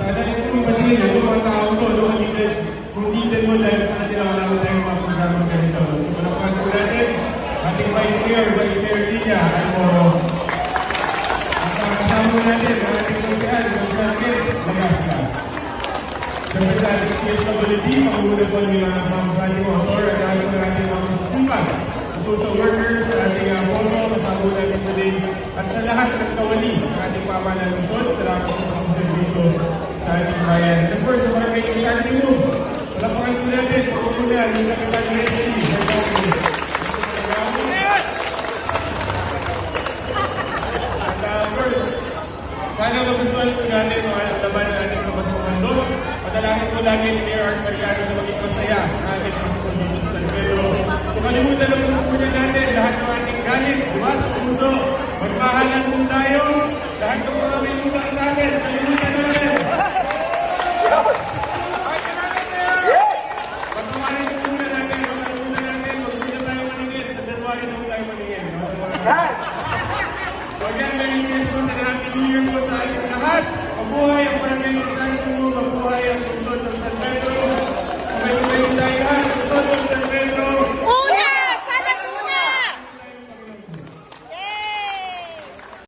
Sana yung patingin na yung mga tao ko, kung needed mo dahil sa kanila wala ko tayong mga programa ganito. So, palapakan po natin, ating Vice Mayor Linya, at Moro. At kasama natin, ang ating Konsihan, Konsihan Lagasca. Representative CSWD, Pangulo po nila ng Planning Motor, at dahil po natin mga masisipan, social workers, sa ating poso, kasama natin po din, at sa lahat ng kawali ng ating pamahalaan ng Luzon, salamat po sa servisyo sa ating bayan. And of course, sa mga kayo sa ating mo, palapakan po natin, pagkukulan, yung Kapitan Leslie, at of course, sana magustuhan po natin mga laban natin sa mas mundo. Padalangin po lagi ni Mayor Art Mercado na maging masaya ang ating mas mundo sa Pero kung kalimutan na po natin lahat ng ating galit, diba, sa puso, magmahalan po tayo, lahat ng mga may lubang sa atin, kalimutan natin. Pagkawarin po muna natin, huwag muna tayo maningin, sa January na po tayo maningin. So again, Merry Christmas and Happy New Year po sa